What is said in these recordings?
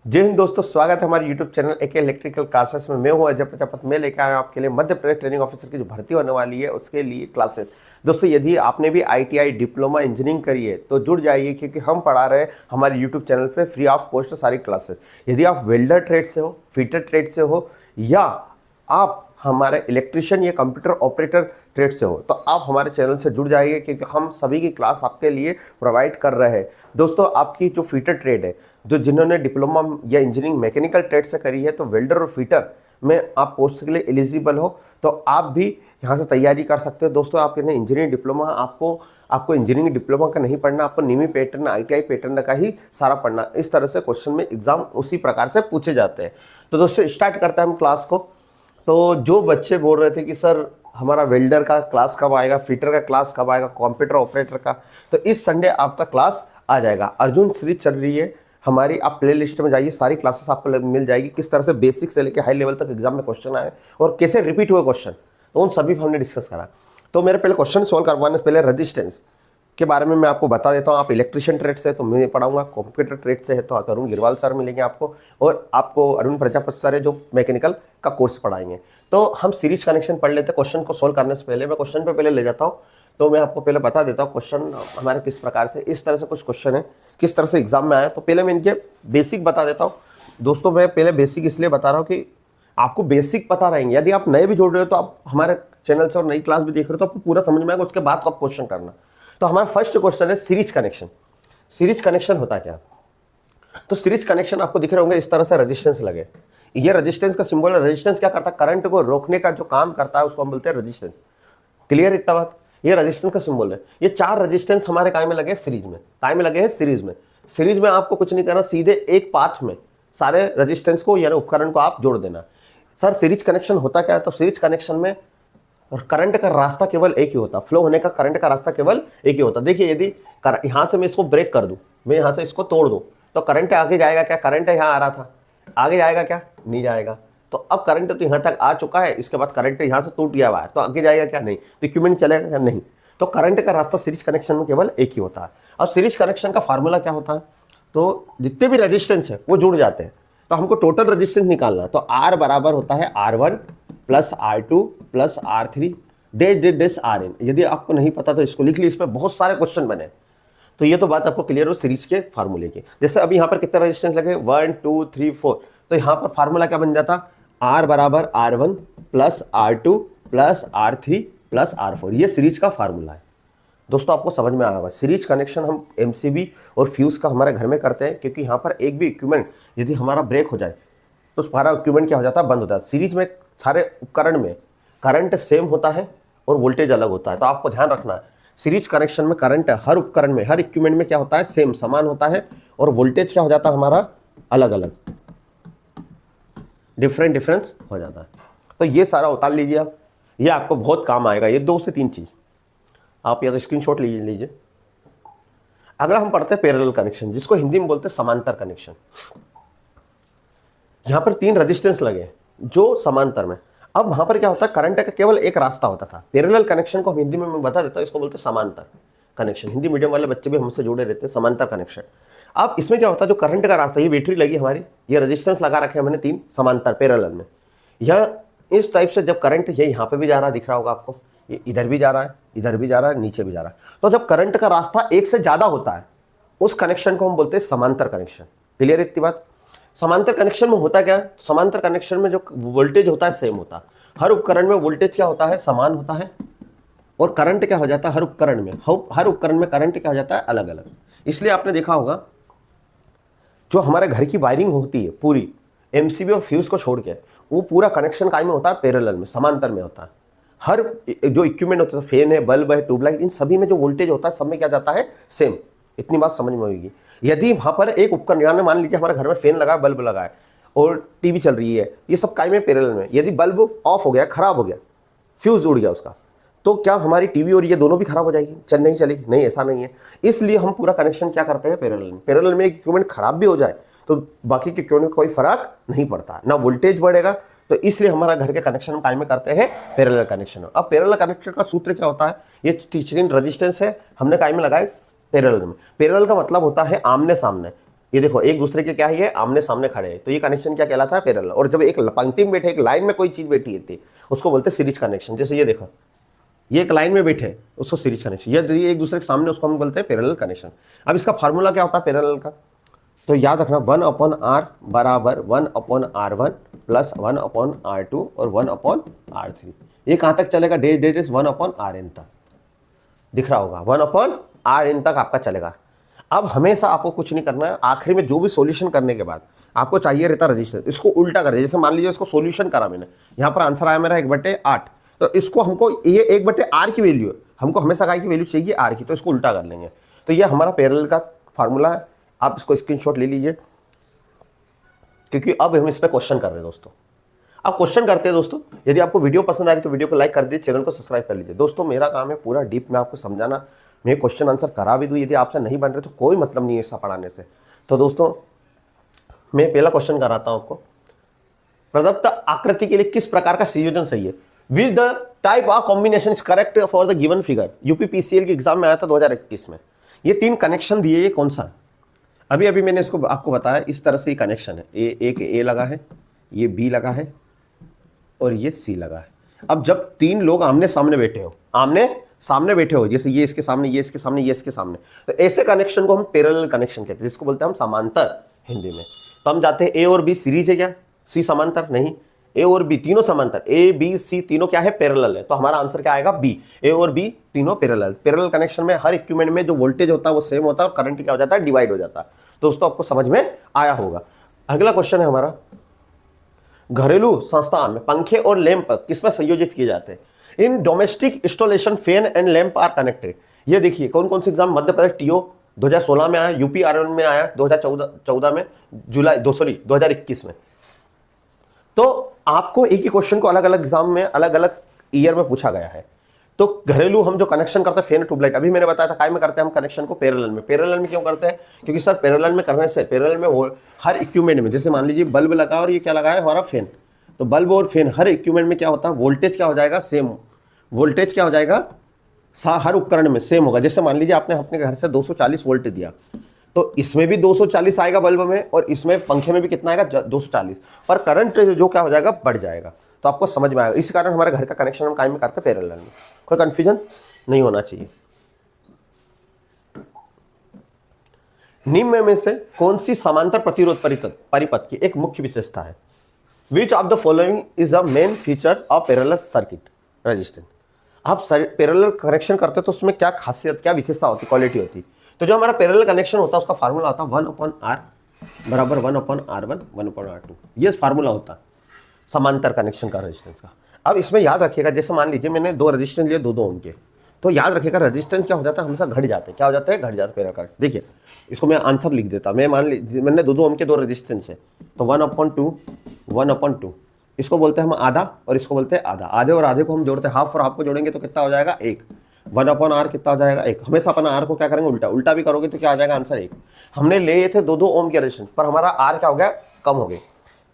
जय हिंद दोस्तों, स्वागत है हमारे YouTube channel AK electrical classes में। मैं हूं अजय प्रजापति। मैं लेकर आया हूं आपके लिए मध्य प्रदेश ट्रेनिंग ऑफिसर की जो भर्ती होने वाली है उसके लिए क्लासेस। दोस्तों, यदि आपने भी ITI डिप्लोमा इंजीनियरिंग करी है तो जुड़ जाइए, क्योंकि हम पढ़ा रहे हैं हमारे YouTube चैनल पे फ्री ऑफ कॉस्ट सारी क्लासेस। यदि आप वेल्डर ट्रेड से हो, फिटर ट्रेड से हो, या आप हमारे इलेक्ट्रिशियन या कंप्यूटर ऑपरेटर ट्रेड से हो, तो आप हमारे चैनल से जुड़ जाइए, क्योंकि हम सभी की क्लास आपके लिए प्रोवाइड कर रहे हैं। दोस्तों, आपकी जो फिटर ट्रेड है, जो जिन्होंने डिप्लोमा या इंजीनियरिंग मैकेनिकल ट्रेड से करी है, तो वेल्डर और फिटर में आप पोस्ट के लिए एलिजिबल हो, तो आप भी यहाँ से तैयारी कर सकते हो। दोस्तों, आप इन्हें इंजीनियरिंग डिप्लोमा आपको इंजीनियरिंग डिप्लोमा का नहीं पढ़ना, आपको निमी पैटर्न ITI पैटर्न का ही सारा पढ़ना। इस तरह से क्वेश्चन में एग्जाम उसी प्रकार से पूछे जाते हैं। तो दोस्तों, स्टार्ट करते हैं हम क्लास को। तो जो बच्चे बोल रहे थे कि सर हमारा वेल्डर का क्लास कब आएगा, फिटर का क्लास कब आएगा, कंप्यूटर ऑपरेटर का, तो इस संडे आपका क्लास आ जाएगा। अर्जुन सीरीज चल रही है हमारी, आप प्ले लिस्ट में जाइए, सारी क्लासेस आपको मिल जाएगी। किस तरह से बेसिक से लेकर हाई लेवल तक एग्जाम में क्वेश्चन आए और कैसे रिपीट हुए क्वेश्चन, तो उन सभी हमने डिस्कस करा। तो मेरे पहले क्वेश्चन सॉल्व करवाने से पहले रजिस्टेंस के बारे में मैं आपको बता देता हूँ। आप इलेक्ट्रिशियन ट्रेड से है तो मैं पढ़ाऊंगा, कंप्यूटर ट्रेड से है तो अरुण गिरवाल सर मिलेंगे आपको, और आपको अरुण प्रजापति सर है जो मैकेनिकल का कोर्स पढ़ाएंगे। तो हम सीरीज कनेक्शन पढ़ लेते हैं। क्वेश्चन को सोल्व करने से पहले मैं क्वेश्चन पे पहले ले जाता हूँ। तो मैं आपको पहले बता देता हूँ क्वेश्चन हमारे किस प्रकार से, इस तरह से कुछ क्वेश्चन है, किस तरह से एग्जाम में आया। तो पहले मैं इनके बेसिक बता देता हूँ। दोस्तों, मैं पहले बेसिक इसलिए बता रहा हूँ कि आपको बेसिक पता रहेंगे। यदि आप नए भी जोड़ रहे हो तो आप हमारे चैनल से और नई क्लास भी देख रहे हो तो आपको पूरा समझ में आएगा, उसके बाद आप क्वेश्चन करना। तो हमारा फर्स्ट क्वेश्चन है सीरीज कनेक्शन। सीरीज कनेक्शन होता क्या? तो सीरीज कनेक्शन आपको दिख रहे होंगे इस तरह से रेजिस्टेंस लगे। ये रेजिस्टेंस का सिंबल है। रेजिस्टेंस क्या करता है? करंट को रोकने का जो काम करता है उसको हम बोलते हैं रेजिस्टेंस। क्लियर इतना बात? ये रेजिस्टेंस का सिंबल है। ये 4 रेजिस्टेंस हमारे काय में लगे? सीरीज में। काय में लगे हैं? सीरीज में। सीरीज में आपको कुछ नहीं करना, सीधे एक पाथ में सारे रेजिस्टेंस को यानी उपकरण को आप जोड़ देना। सर सीरीज कनेक्शन होता क्या है? तो सीरीज कनेक्शन में करंट का रास्ता केवल एक ही होता, फ्लो होने का करंट का रास्ता केवल एक ही होता। देखिए, यदि यहां से मैं इसको ब्रेक कर दूं, मैं यहां से इसको तोड़ दूं, तो करंट आगे जाएगा क्या? करंट यहां आ रहा था, आगे जाएगा क्या? नहीं जाएगा। तो अब करंट तो यहां तक आ चुका है, इसके बाद करंट यहां से टूट गया हुआ है, तो आगे जाएगा क्या? नहीं। तो इक्विपमेंट चलेगा क्या? नहीं। तो करंट का रास्ता सीरीज कनेक्शन में केवल एक ही होता है। अब सीरीज कनेक्शन का फार्मूला क्या होता है? तो जितने भी रेजिस्टेंस है वो जुड़ जाते हैं, तो हमको टोटल रेजिस्टेंस निकालना है। तो R बराबर होता है R1 plus R2 plus R3 dash dash dash RN। यदि आपको नहीं पता तो इसको लिख ली, इस पर बहुत सारे क्वेश्चन बने। तो ये तो बात आपको क्लियर हो सीरीज के फार्मूले की। जैसे अभी यहाँ पर कितने रेजिस्टेंस लगे? 1 2 3 4। तो यहाँ पर फार्मूला क्या बन जाता? R बराबर R1 plus R2 plus R3 plus R4। ये सीरीज का फार्मूला है। दोस्तों, आपको समझ में आया होगा। सीरीज कनेक्शन हम MCB और फ्यूज का हमारे घर में करते हैं, क्योंकि यहाँ पर एक भी इक्विपमेंट यदि हमारा ब्रेक हो जाए तो सारा इक्विपमेंट क्या हो जाता है? बंद होता है। सीरीज में सारे उपकरण में करंट सेम होता है और वोल्टेज अलग होता है। तो आपको ध्यान रखना है, सीरीज कनेक्शन में करंट हर उपकरण में, हर इक्विपमेंट में क्या होता है? सेम, समान होता है, और वोल्टेज क्या हो जाता है हमारा? अलग अलग, डिफरेंस हो जाता है। तो ये सारा उतार लीजिए आप, ये आपको बहुत काम आएगा। ये 2 से 3 चीज आप या तो स्क्रीनशॉट लीजिए। अगला हम पढ़ते हैं पैरेलल कनेक्शन, जिसको हिंदी में बोलते हैं समांतर कनेक्शन। यहां पर 3 रेजिस्टेंस लगे जो समांतर में। अब वहां पर क्या होता है? करंट का केवल एक रास्ता होता था। पैरेलल कनेक्शन को हम हिंदी में मैं बता देता हूं, इसको बोलते हैं समांतर कनेक्शन। हिंदी मीडियम वाले बच्चे भी हमसे जुड़े रहते हैं। समांतर कनेक्शन। अब इसमें क्या होता है? जो करंट का रास्ता, ये बैटरी लगी हमारी, ये रेजिस्टेंस लगा रखे हैं हमने 3 समांतर पैरेलल में। यह इस टाइप से जब करंट ये यहाँ पे भी जा रहा है, दिख रहा होगा आपको, ये इधर भी जा रहा है, इधर भी जा रहा है, नीचे भी जा रहा है। तो जब करंट का रास्ता एक से ज्यादा होता है, उस कनेक्शन को हम बोलते हैं समांतर कनेक्शन। क्लियर इतनी बात? समांतर कनेक्शन में होता क्या है? समांतर कनेक्शन में जो वोल्टेज होता है सेम होता है। हर उपकरण में वोल्टेज क्या होता है? समान होता है, और करंट क्या हो जाता है? हर उपकरण में करंट क्या हो जाता है? अलग अलग। इसलिए आपने देखा होगा, जो हमारे घर की वायरिंग होती है पूरी, MCB और फ्यूज को छोड़ के, वो पूरा कनेक्शन काय में होता है? पैरेलल में, समांतर में होता है। हर जो इक्विपमेंट होता है, फैन है, बल्ब है, ट्यूबलाइट, इन सभी में जो वोल्टेज होता है सब में क्या जाता है? सेम। इतनी बात समझ में होगी। यदि वहां पर एक उपकरण, यानी मान लीजिए हमारे घर में फैन लगा है, बल्ब लगा है और टीवी चल रही है, ये सब काय में? पैरेलल में। यदि बल्ब ऑफ हो गया, खराब हो गया, फ्यूज उड़ गया उसका, तो क्या हमारी टीवी और ये दोनों भी खराब हो जाएगी? नहीं चलेगी? नहीं, ऐसा नहीं है। इसलिए हम पूरा कनेक्शन क्या करते हैं? पैरेलल में। पैरेलल में एक इक्विपमेंट खराब भी हो जाए तो बाकी के इक्विपमेंट को कोई फर्क नहीं पड़ता, ना वोल्टेज बढ़ेगा। तो इसलिए हमारा घर के कनेक्शन टाइम में करते हैं पैरेलल कनेक्शन। अब पैरेलल कनेक्शन का सूत्र क्या होता है? ये टीचरिंग रेजिस्टेंस है, हमने टाइम में लगाए पैरेलल में। पैरेलल का मतलब होता है आमने सामने। ये देखो एक दूसरे के क्या है, ये आमने सामने खड़े हैं, तो ये कनेक्शन क्या कहलाता है, पैरेलल। और जब एक पंक्ति में बैठे, एक लाइन में कोई चीज बैठी है उसको बोलते हैं सीरीज कनेक्शन। जैसे ये देखो, ये एक लाइन में बैठे उसको सीरीज कनेक्शन, ये एक दूसरे के सामने, उसको हम बोलते हैं पैरेलल कनेक्शन। अब इसका फार्मूला क्या होता है पैरेलल का, तो याद रखना 1/r बराबर 1/r1 प्लस 1/r2 और 1/r3। ये कहाँ तक चलेगा, डेट इज 1/rn तक, दिख रहा होगा 1/rn तक आपका चलेगा। अब हमेशा आपको कुछ नहीं करना है, आखिरी में जो भी सॉल्यूशन करने के बाद आपको चाहिए रहता रजिस्टर, इसको उल्टा कर दे। जैसे मान लीजिए इसको सॉल्यूशन करा मैंने, यहाँ पर आंसर आया मेरा 1/8, तो इसको हमको ये 1/r की वैल्यू है, हमको हमेशा काय की वैल्यू चाहिए r की, तो इसको उल्टा कर लेंगे। तो ये हमारा पैरेलल का फार्मूला है, आप इसको स्क्रीनशॉट ले लीजिए, क्योंकि अब हम इस पर क्वेश्चन कर रहे हैं दोस्तों। अब क्वेश्चन करते हैं दोस्तों। यदि आपको वीडियो पसंद आ रही तो वीडियो को लाइक कर दीजिए, चैनल को सब्सक्राइब कर लीजिए। दोस्तों मेरा काम है पूरा डीप में आपको समझाना, मैं क्वेश्चन आंसर करा भी दूँ, यदि आपसे नहीं बन रहे तो कोई मतलब नहीं है ऐसा पढ़ाने से। तो दोस्तों मैं पहला क्वेश्चन कराता हूँ आपको, प्रदत्त आकृति के लिए किस प्रकार का संयोजन सही है, with the type of combination is correct for the given figure. UPPCL के एग्जाम में आया था 2021 में। ये 3 कनेक्शन दिए, ये कौन सा है, अभी अभी मैंने इसको आपको बताया, इस तरह से ये कनेक्शन है, एक ए लगा है, ये बी लगा है और ये सी लगा है। अब जब 3 लोग आमने सामने बैठे हो, जैसे ये इसके सामने, ये इसके सामने, ये इसके सामने, तो ऐसे कनेक्शन को हम पैरेलल कनेक्शन कहते हैं, जिसको बोलते हैं हम समांतर हिंदी में। तो हम जाते हैं ए और बी सीरीज है क्या, सी समांतर नहीं, ए और बी तीनों समांतर, ए बी सी तीनों क्या है, पैरेलल है। तो हमारा आंसर क्या आएगा, बी। ए और बी तीनों पैरेलल। पैरेलल कनेक्शन में हर इक्विपमेंट में जो वोल्टेज होता है वो सेम होता है और करंट क्या हो जाता है, डिवाइड हो जाता है। तो दोस्तों आपको समझ में आया होगा। अगला क्वेश्चन है हमारा, घरेलू संस्थान में पंखे और लैंप किसमें संयोजित किए जाते हैं। In domestic installation fan and lamp are connected. ये देखिए कौन कौन से एग्जाम, मध्य प्रदेश टीओ 2016 में आया, यूपी आरएन में आया 2014 में, 2021 में। तो आपको एक ही क्वेश्चन को अलग अलग एग्जाम में अलग अलग ईयर में पूछा गया है। तो घरेलू हम जो कनेक्शन करते हैं फैन ट्यूबलाइट, अभी मैंने बताया था काय में करते हैं हम कनेक्शन को, पैरेलल में। पैरेलल में क्यों करते हैं, क्योंकि सर पैरेलल में करने से, पैरेलल में हर इक्विपमेंट में, जैसे मान लीजिए बल्ब लगा और ये क्या लगा है हमारा फैन, तो बल्ब और फैन हर इक्विपमेंट में क्या होता है, वोल्टेज क्या हो जाएगा, सेम वोल्टेज क्या हो जाएगा, हर उपकरण में सेम होगा। जैसे मान लीजिए आपने अपने घर से 240 वोल्ट दिया, तो इसमें भी 240 आएगा बल्ब में, और इसमें पंखे में भी कितना आएगा, 240, पर करंट जो क्या हो जाएगा, बढ़ जाएगा। तो आपको समझ में आएगा। इस कारण हमारे घर का कनेक्शन हम कायम में करते हैं पैरेलल में, कोई कंफ्यूजन नहीं होना चाहिए। निम्न में से कौन सी समांतर प्रतिरोध परिपथ की एक मुख्य विशेषता है, which of the following is a main feature of parallel circuit resistance. आप पैरेलल कनेक्शन करते तो उसमें क्या खासियत, क्या विशेषता होती, क्वालिटी होती। तो जो हमारा पैरेलल कनेक्शन होता है उसका फार्मूला होता है 1/r बराबर 1/r1 1/r2, ये फार्मूला होता है समांतर कनेक्शन का रेजिस्टेंस का। अब इसमें याद रखिएगा, जैसे मान लीजिए मैंने 2 रेजिस्टेंस लिए 2 ओम के, तो याद रखिएगा रेजिस्टेंस क्या हो जाता है, हमेशा घट जाते हैं। क्या हो जाते हैं, घट जाते हैं पैरेलल। देखिए इसको मैं आंसर लिख देता, मैं मान लीजिए मैंने 2 ओम के 2 रेजिस्टेंस है, तो 1/2 इसको बोलते हैं हम आधा और इसको बोलते हैं आधा। आधे और आधे को हम जोड़ते हैं, हाफ और हाफ को जोड़ेंगे तो कितना हो जाएगा, 1। 1/r कितना हो जाएगा, 1। हमेशा अपन r को क्या करेंगे, उल्टा, उल्टा भी करोगे तो क्या आ जाएगा आंसर 1। हमने लिए थे 2 ओम के रेजिस्टेंस, पर हमारा r क्या हो गया, कम हो गए।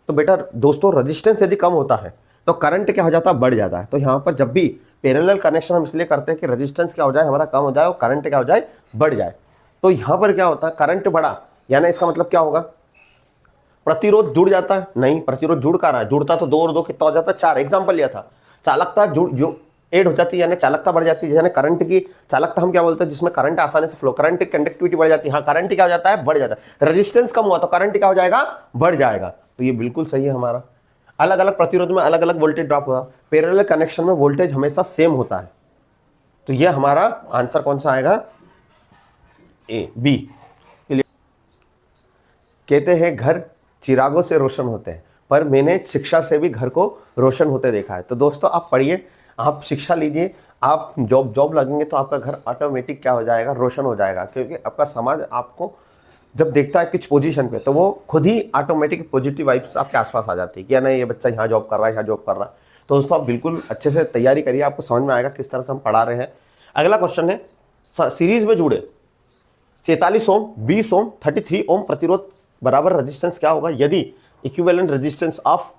तो बेटा दोस्तों रेजिस्टेंस यदि कम होता है तो करंट क्या हो जाता है, बढ़ जाता है। तो यहाँ पर जब भी पैरेलल कनेक्शन हम इसलिए करते हैं कि रेजिस्टेंस क्या हो जाए, हमारा कम हो जाए और करंट क्या हो जाए, बढ़ जाए। तो यहाँ पर क्या होता है, करंट बढ़ा, यानी इसका मतलब क्या होगा, प्रतिरोध जुड़ जाता है। नहीं, प्रतिरोध जुड़ का रहा है, जुड़ता तो 2 और 2 कितना हो जाता है, 4। एग्जाम्पल लिया था, चालकता जो एड हो जाती है, यानी चालकता बढ़ जाती है। यानी करंट की चालकता हम क्या बोलते हैं, जिसमें करंट आसानी से फ्लो, करंट की कंडक्टिविटी बढ़ जाती है। हाँ, करंट क्या हो जाता है, बढ़ जाता है। रेजिस्टेंस कम हुआ तो करंट क्या हो जाएगा, बढ़ जाएगा। तो ये बिल्कुल सही है हमारा। अलग अलग प्रतिरोध में अलग अलग वोल्टेज ड्रॉप हुआ, पैरेलल कनेक्शन में वोल्टेज हमेशा सेम होता है। तो ये हमारा आंसर कौन सा आएगा, ए, बी। कहते हैं घर चिरागों से रोशन होते हैं, पर मैंने शिक्षा से भी घर को रोशन होते देखा है। तो दोस्तों आप पढ़िए, आप शिक्षा लीजिए, आप जॉब लगेंगे तो आपका घर ऑटोमेटिक क्या हो जाएगा, रोशन हो जाएगा। क्योंकि आपका समाज आपको जब देखता है कुछ पोजीशन पे, तो वो खुद ही ऑटोमेटिक पॉजिटिव वाइब्स आपके आसपास आ जाती है कि नहीं ये बच्चा यहाँ जॉब कर रहा है, यहाँ जॉब कर रहा है। तो दोस्तों आप बिल्कुल अच्छे से तैयारी करिए, आपको समझ में आएगा किस तरह से हम पढ़ा रहे हैं। अगला क्वेश्चन है, सीरीज में जुड़े 47 ओम 20 ओम 33 ओम प्रतिरोध बराबर रेजिस्टेंस क्या होगा, यदि equivalent resistance of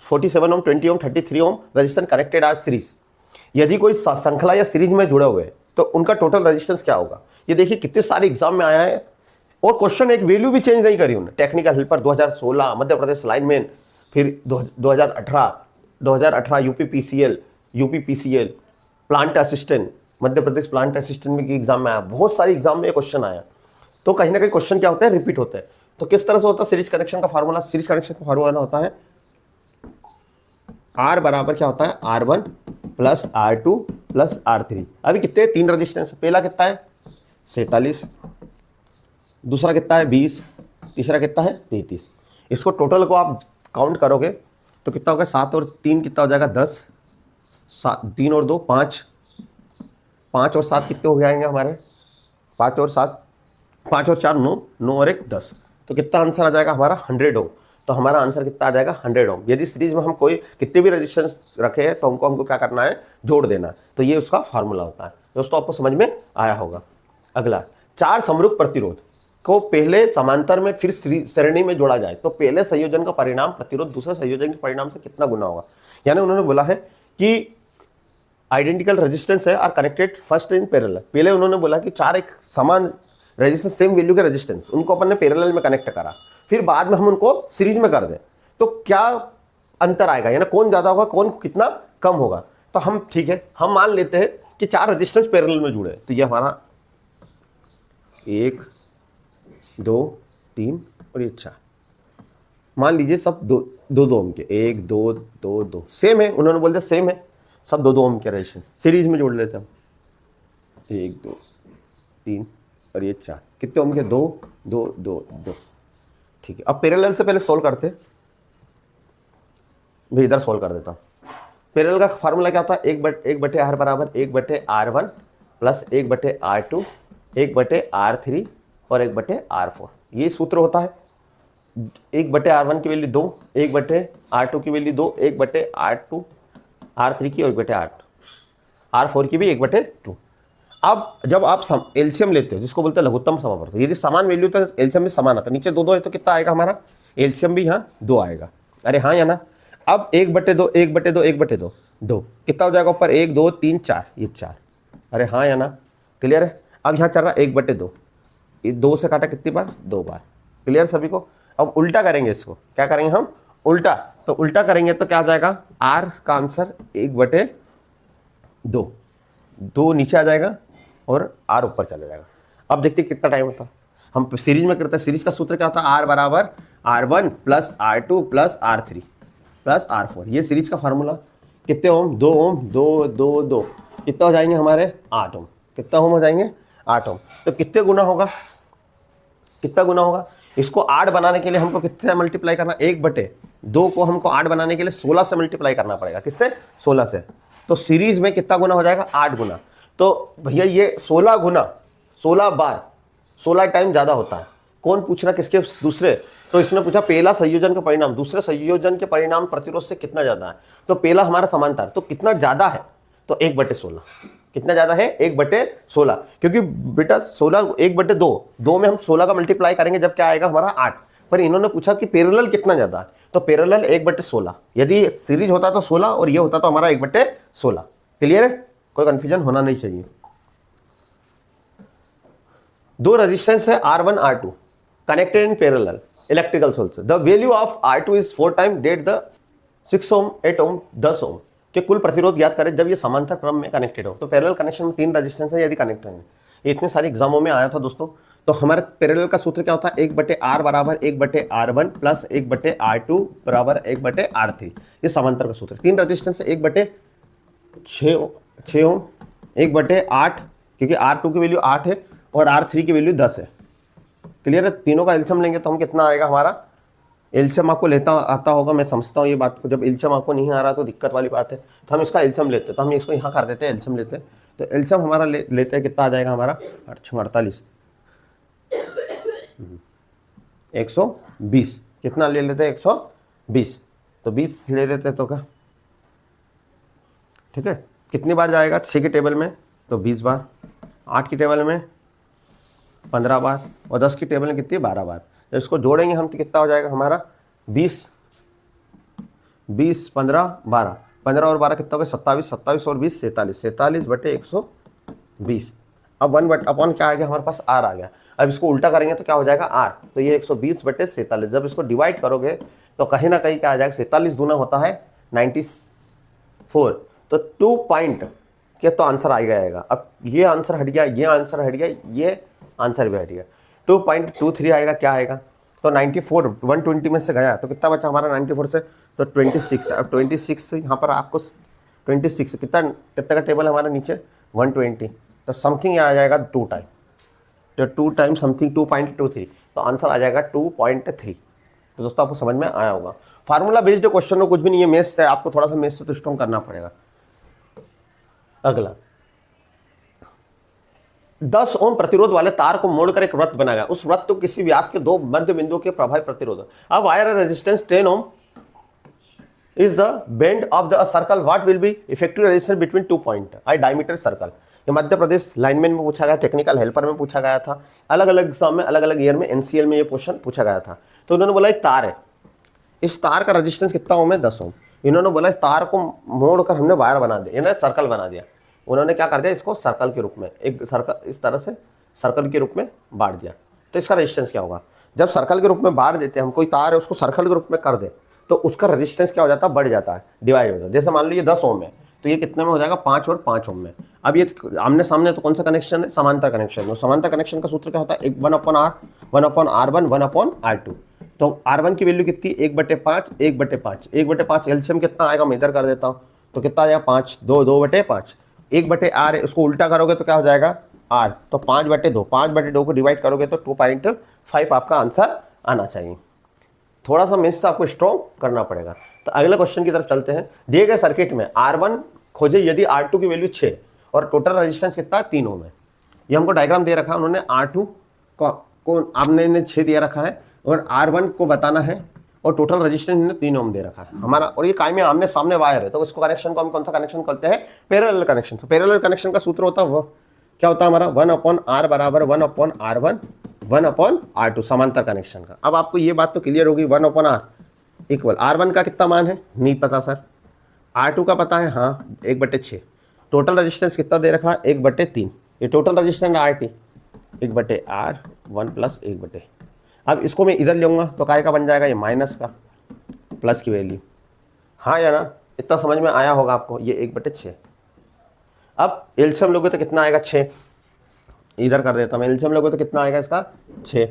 47 ohm 20 ohm 33 ohm resistance connected आज सीरीज। यदि कोई श्रृंखला या सीरीज में जुड़े हुए हैं तो उनका टोटल रेजिस्टेंस क्या होगा। ये देखिए कितने सारे एग्जाम में आया है, और क्वेश्चन एक वैल्यू भी चेंज नहीं करी उन्होंने। Technical helper 2016 Madhya Pradesh lineman, फिर 2018 UP PCL plant assistant, Madhya Pradesh plant assistant में की एग्जाम में आया, बहुत सारी एग्जाम में ये क्वेश्चन आया। तो कहीं ना कहीं क्वेश्चन क्या होते हैं, रिपीट होते हैं। तो किस तरह से होता है सीरीज कनेक्शन का फार्मूला? सीरीज कनेक्शन का फार्मूला होता है R बराबर क्या होता है, R1 plus R2 plus R3। अभी कितने, 3 रजिस्टेंस। पहला कितना है 47, दूसरा कितना है 20, तीसरा कितना है 33। इसको टोटल को आप काउंट करोगे तो कितना होगा, 7 और 3 कितना हो जाएगा 10, 3 और 2 5, 5 और 7 कितने हो जाएंगे हमारे, 5 और 7, 5 और 4 9, 9 और 1 10। तो कितना आंसर आ जाएगा हमारा 100 ओम। तो हमारा आंसर कितना आ जाएगा 100 ओम। यदि सीरीज में हम कोई कितने भी रजिस्टेंस रखे हैं तो हमको क्या करना है, जोड़ देना। तो ये उसका फार्मूला होता है। दोस्तों आपको समझ में आया होगा। अगला, 4 समरूप प्रतिरोध को पहले समांतर में फिर श्रेणी में जोड़ा जाए तो पहले संयोजन का परिणाम प्रतिरोध दूसरे संयोजन के परिणाम से कितना गुना होगा। यानी उन्होंने बोला है कि आइडेंटिकल रेजिस्टेंस है are connected first in parallel. पहले उन्होंने बोला कि 4 एक समान रेजिस्टेंस, सेम वैल्यू के रेजिस्टेंस, उनको अपन ने पैरेलल में कनेक्ट करा, फिर बाद में हम उनको सीरीज में कर दें तो क्या अंतर आएगा, यानी कौन ज्यादा होगा कौन कितना कम होगा। तो हम ठीक है, हम मान लेते हैं कि 4 रेजिस्टेंस पैरेलल में जुड़े, तो ये हमारा 1 2 3 और ये 4, मान लीजिए सब 2 ओम के, 1 2 2 2 सेम है। उन्होंने बोल दिया सेम है, सब 2 ओम के रेजिस्टेंस सीरीज में जोड़ लेते हैं हम। 1 2 3 और ये 4 कितने ओम के, 2 2 2 2। ठीक है, अब पैरेलल से पहले सोल्व करते हैं। मैं इधर सोल्व कर देता हूँ। पैरेलल का फार्मूला क्या होता है, 1/R बराबर 1/R1 प्लस 1/R2 1/R3 और 1/R4। ये सूत्र होता है। 1/R1 की वैल्यू 2, 1/R2 की वैल्यू 2, 1/R2 R3 की और 1/R2 R4 की भी 1/2। अब जब आप एलसीएम लेते हो जिसको बोलते हैं लघुत्तम समावर्त, यदि समान वैल्यू तो एलसीएम भी समान आता है। नीचे 2 2 है तो कितना आएगा हमारा, एलसीएम भी यहाँ 2 आएगा। अरे हाँ या ना। अब 1/2 1/2 1/2 2 कितना हो जाएगा ऊपर, 1 2 3 4, ये 4। अरे हाँ या ना, क्लियर है। अब यहाँ चल रहा 1/2, ये 2 से काटा कितनी बार, 2 बार। क्लियर सभी को। अब उल्टा करेंगे इसको, क्या करेंगे हम, उल्टा। तो उल्टा करेंगे तो क्या आ जाएगा, R का आंसर 1/2, 2 नीचे आ जाएगा और R ऊपर चला जाएगा। अब देखते कितना टाइम होता है। हम सीरीज में करते हैं, सीरीज का सूत्र क्या होता है, R बराबर R1 plus R2 plus R3 plus R4। ये सीरीज का फार्मूला। कितने ओम, 2 ओम, 2 2 2 कितना हो जाएंगे हमारे 8 ओम। कितना ओम हो जाएंगे 8 ओम। तो कितने गुना होगा, कितना गुना होगा। इसको 8 बनाने के लिए हमको कितने मल्टीप्लाई करना, 1/2 को हमको 8 बनाने के लिए 16 से मल्टीप्लाई करना पड़ेगा। किससे, 16 से। तो सीरीज में कितना गुना हो जाएगा, 8 गुना। तो भैया ये 16 गुना, 16 बार, 16 टाइम ज्यादा होता है। कौन पूछ रहा, किसके, दूसरे। तो इसने पूछा पहला संयोजन का परिणाम दूसरे संयोजन के परिणाम प्रतिरोध से कितना ज्यादा है। तो पहला हमारा समांतर, तो कितना ज्यादा है, तो 1/16। कितना ज्यादा है, 1/16। क्योंकि बेटा 16 1/2, 2 में हम 16 का मल्टीप्लाई करेंगे जब क्या आएगा हमारा 8। पर इन्होंने पूछा कि पैरेलल कितना ज्यादा है, तो पैरेलल 1/16। यदि सीरीज होता तो 16 और ये होता तो हमारा 1/16। क्लियर है, कोई कंफ्यूजन होना नहीं चाहिए। 2 रेजिस्टेंस है R1 R2 connected in parallel electrical source. The value of R2 is 4 time that the 6 ohm 8 ohm 10 ohm के कुल प्रतिरोध याद करें जब ये समांतर क्रम में कनेक्टेड हो। तो पैरेलल कनेक्शन में 3 रेजिस्टेंस है यदि कनेक्टेड है। ये इतने सारे एग्जामों में आया था दोस्तों। तो हमारे पैरेलल का सूत्र क्या होता है, 1/R बराबर 1/R1 प्लस 1/R2 बराबर 1/R3। ये समांतर का सूत्र। 3 रेजिस्टेंस है, 1/6 ओम, 1/8 क्योंकि R2 की वैल्यू 8 है और R3 की वैल्यू 10 है। क्लियर है। तीनों का एलसीएम लेंगे तो हम कितना आएगा हमारा, एलसीएम आपको लेता आता होगा, मैं समझता हूँ ये बात को। जब एलसीएम आपको नहीं आ रहा तो दिक्कत वाली बात है। तो हम इसका एलसीएम लेते हैं, तो हम इसको यहाँ कर देते हैं, एलसीएम लेते हैं। तो एलसीएम हमारा लेते हैं, कितना आ जाएगा हमारा 48 120। कितना ले लेते हैं 120, तो 20 ले लेते हैं तो क्या, ठीक है। कितनी बार जाएगा 6 के टेबल में तो 20 बार, 8 की टेबल में 15 बार और 10 की टेबल में कितनी 12 बार। जब इसको जोड़ेंगे हम तो कितना हो जाएगा हमारा 20 15 12, 15 और 12 कितना हो गया 27, 27 और 20 47, 47/120। अब 1/, क्या आ गया हमारे पास, R आ गया। अब इसको उल्टा करेंगे तो क्या हो जाएगा R, तो ये 120/47। जब इसको डिवाइड करोगे तो कहीं ना कहीं क्या आ जाएगा, 47 दूना होता है 94, तो 2 पॉइंट के तो आंसर आ जाएगा। अब ये आंसर हट गया, ये आंसर हट गया, ये आंसर भी हट गया, 2.23 आएगा, क्या आएगा, तो 94 120 में से गया तो कितना बचा हमारा 94 से, तो 26। अब 26 यहाँ पर आपको 26 कितना कितना का टेबल हमारा नीचे 120, तो समथिंग आ जाएगा 2 टाइम, तो 2 टाइम समथिंग 2.23, तो आंसर आ जाएगा 2.3। तो दोस्तों आपको समझ में आया होगा। फार्मूला बेस्ड क्वेश्चन हो, कुछ भी नहीं है, मेथ्स है, आपको थोड़ा सा मेथ्स से तो स्ट्रॉन्ग करना पड़ेगा। अगला 10 ओम प्रतिरोध वाले तार को मोड़कर एक वृत्त बनाया, उस वृत्त को किसी व्यास के 2 मध्य बिंदुओं के प्रभावी प्रतिरोध। अब wire resistance 10 ohm is the bend of the circle, what will be effective resistance between 2 point I diameter circle। ये मध्य प्रदेश लाइनमैन में पूछा गया, टेक्निकल हेल्पर में पूछा गया था, अलग अलग एग्जाम में अलग अलग ईयर में एनसीएल में ये क्वेश्चन पूछा गया था। तो उन्होंने बोला एक तार है, इस तार का रेजिस्टेंस कितना ओम है, 10 ओम। इन्होंने बोला इस तार को मोड़कर हमने वायर बना दिया, इन्होंने सर्कल बना दिया। उन्होंने क्या कर दिया, इसको सर्कल के रूप में, एक सर्कल इस तरह से सर्कल के रूप में बांट दिया। तो इसका रेजिस्टेंस क्या होगा, जब सर्कल के रूप में बांट देते हैं हम, कोई तार है उसको सर्कल के रूप में कर दे तो उसका रेजिस्टेंस क्या हो जाता है, बढ़ जाता है, डिवाइड हो जाता है। जैसे मान लीजिए 10 ओम है तो ये कितने में हो जाएगा, 5 और 5 ओम में। अब ये आमने सामने तो कौन सा कनेक्शन है, समांतर कनेक्शन। तो समांतर कनेक्शन का सूत्र क्या होता है, 1/R 1/R1 1/R2। तो R1 की वैल्यू कितनी, 1/5 1/5 1/5, एलसीएम कितना आएगा, मैं इधर कर देता हूँ, तो कितना आएगा 5 2 2/5, 1/R है, उसको उल्टा करोगे तो क्या हो जाएगा R, तो 5/2 5/2 को डिवाइड करोगे तो 2.5 आपका आंसर आना चाहिए। थोड़ा सा मेथ्स आपको स्ट्रॉन्ग करना पड़ेगा। तो अगले क्वेश्चन की तरफ चलते हैं। दिए गए सर्किट में R1 खोजे यदि R2 की वैल्यू 6 और टोटल रेजिस्टेंस कितना है, 3 ओम है। ये हमको डायग्राम दे रखा है उन्होंने, R2 को आपने 6 दिया रखा है और R1 को बताना है और टोटल रेजिस्टेंस ने 3 ओम दे रखा है हमारा। और ये कायम में आमने सामने वायर है, तो इसको कनेक्शन को हम कौन सा कनेक्शन करते हैं, पैरेलल कनेक्शन। तो पैरेलल कनेक्शन का सूत्र होता है वो क्या होता है हमारा, 1/R बराबर 1/R1 1/R2, समांतर कनेक्शन का। अब आपको ये बात तो क्लियर होगी, 1/R इक्वल R1 का कितना मान है, नहीं पता सर, R2 का पता है, हाँ 1/6। टोटल रेजिस्टेंस कितना दे रखा है, 1/3। ये total resistance RT 1/R1 plus 1/। अब इसको मैं इधर लूँगा तो काय का बन जाएगा, ये माइनस का प्लस की वैल्यू, हाँ या ना, इतना समझ में आया होगा आपको, ये 1/6। अब एलसीएम लोगे तो कितना आएगा, 6, इधर कर देता हूँ मैं, एलसीएम लोगे तो कितना आएगा इसका 6,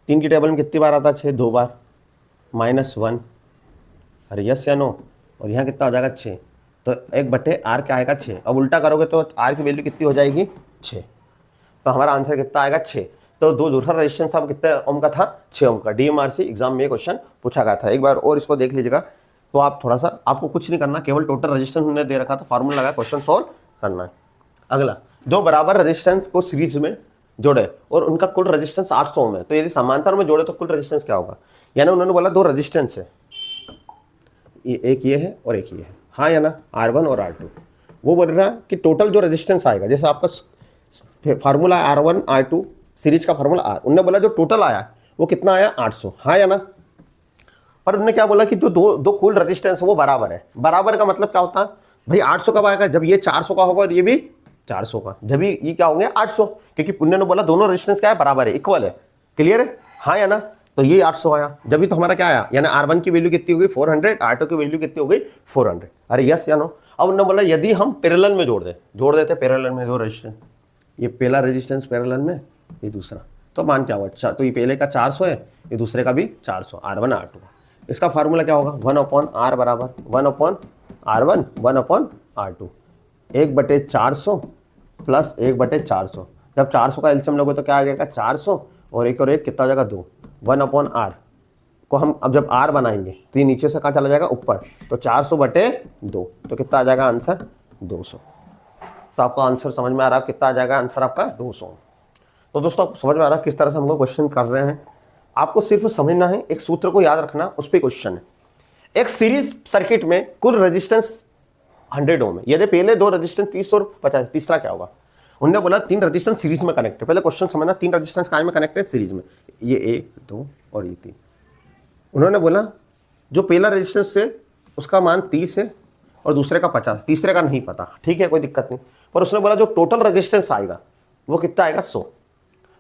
3 की टेबल में कितनी बार आता है, 6 2 बार, -1, अरे यस या नो, और यहाँ कितना हो जाएगा 6, तो 1/R क्या आएगा 6। अब उल्टा करोगे तो R की वैल्यू कितनी हो जाएगी 6, तो हमारा आंसर कितना आएगा 6। तो दूसरा रेजिस्टेंस अब कितने ओम का था, 6 ओम का। DMRC एग्जाम में क्वेश्चन पूछा गया था, एक बार और इसको देख लीजिएगा। तो आप थोड़ा सा, आपको कुछ नहीं करना, केवल टोटल रेजिस्टेंस उन्होंने दे रखा था, फार्मूला लगा क्वेश्चन सॉल्व करना है। अगला, 2 बराबर रेजिस्टेंस को सीरीज में जोड़े और उनका कुल रेजिस्टेंस 800 ओम है, तो यदि समांतर में जोड़े तो कुल रेजिस्टेंस क्या होगा। यानी उन्होंने बोला 2 रेजिस्टेंस है, एक ये है और एक ये है, हाँ या ना, R1 और R2। वो बोल रहा है कि टोटल जो रेजिस्टेंस आएगा, जैसे आपका फार्मूला R1 R2 सीरीज का फार्मूला R, उन्होंने बोला जो टोटल आया वो कितना आया 800, हाँ या ना। पर उन्होंने क्या बोला कि जो दो कुल रेजिस्टेंस है वो बराबर है। बराबर का मतलब क्या होता है भाई, 800 कब आएगा, जब ये 400 का होगा और ये भी 400 का, जब ये क्या होंगे 800, क्योंकि पुण्य ने बोला दोनों रेजिस्टेंस क्या है, बराबर है, इक्वल है। क्लियर है, हाँ या ना। तो ये 800 आया, जब भी तो हमारा क्या आया, यानी R1 की वैल्यू कितनी हो गई 400, R2 की वैल्यू कितनी हो गई 400। अरे यस या नो। अब उन्होंने बोला यदि हम पैरेलल में जोड़ देते पैरेलल में 2 रेजिस्टेंस, ये पहला रेजिस्टेंस पैरेलल में, ये दूसरा, तो मान क्या हुआ, अच्छा, तो ये पहले का 400 है, ये दूसरे का भी 400, R1 R2। इसका फार्मूला क्या होगा, 1/R बराबर 1/R1 1/R2, 1/400 प्लस 1/400। जब 400 का एलसीएम लोगे तो क्या आ जाएगा 400, और एक कितना हो जाएगा 2, 1/R को हम अब जब R बनाएंगे तो ये नीचे से कहाँ चला जाएगा ऊपर, तो 400/2, तो कितना आ जाएगा आंसर 200। तो आपका आंसर समझ में आ रहा है, कितना आ जाएगा आंसर आपका 200। तो दोस्तों आपको समझ में आ रहा है किस तरह से हम लोग क्वेश्चन कर रहे हैं। आपको सिर्फ समझना है, एक सूत्र को याद रखना, उस पर क्वेश्चन है। एक सीरीज सर्किट में कुल रेजिस्टेंस 100 ओम है, यदि पहले 2 रेजिस्टेंस 30 और 50, तीसरा क्या होगा। उन्होंने बोला 3 रेजिस्टेंस सीरीज में कनेक्ट है। पहले क्वेश्चन समझना, 3 रेजिस्टेंस काय में कनेक्ट है, सीरीज में, ये 1 2 और ये 3। उन्होंने बोला जो पहला रेजिस्टेंस है उसका मान 30 है और दूसरे का 50, तीसरे का नहीं पता, ठीक है कोई दिक्कत नहीं। पर उसने बोला जो टोटल रेजिस्टेंस आएगा वो कितना आएगा 100।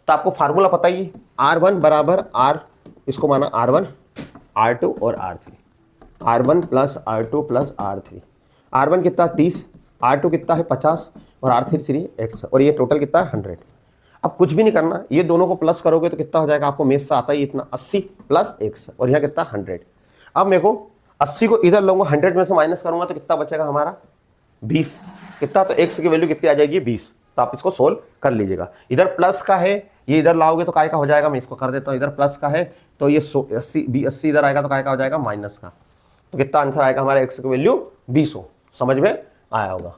तो आपको फार्मूला पता ही, R1 बराबर R, इसको माना R1 R2 और R3, R1 plus R2 plus R3। R1 कितना 30, R2 कितना है 50 और R3 X, और ये टोटल कितना है 100। अब कुछ भी नहीं करना, ये दोनों को प्लस करोगे तो कितना हो जाएगा, आपको मेथ से आता ही इतना 80 प्लस X, और यहाँ कितना 100। अब मेरे को 80 को इधर लूंगा, 100 में से माइनस करूंगा तो कितना बचेगा हमारा 20। कितना, तो X की वैल्यू कितनी आ जाएगी 20। तो आप इसको सोल्व कर लीजिएगा। इधर प्लस का है, ये इधर लाओगे तो काय का हो जाएगा, मैं इसको कर देता हूँ, इधर प्लस का है तो ये 80 इधर आएगा तो काय का हो जाएगा माइनस का। तो कितना आंसर आएगा हमारा, X की वैल्यू 20 हो। समझ में आया होगा।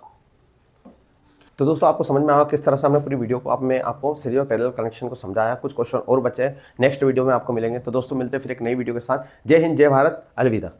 तो दोस्तों आपको समझ में आया किस तरह से हमने पूरी वीडियो को, अब मैं आपको सीरीज और पैरेलल कनेक्शन को समझाया। कुछ क्वेश्चन और बचे हैं, नेक्स्ट वीडियो में आपको मिलेंगे। तो दोस्तों मिलते हैं फिर एक नई वीडियो के साथ। जय हिंद, जय भारत, अलविदा।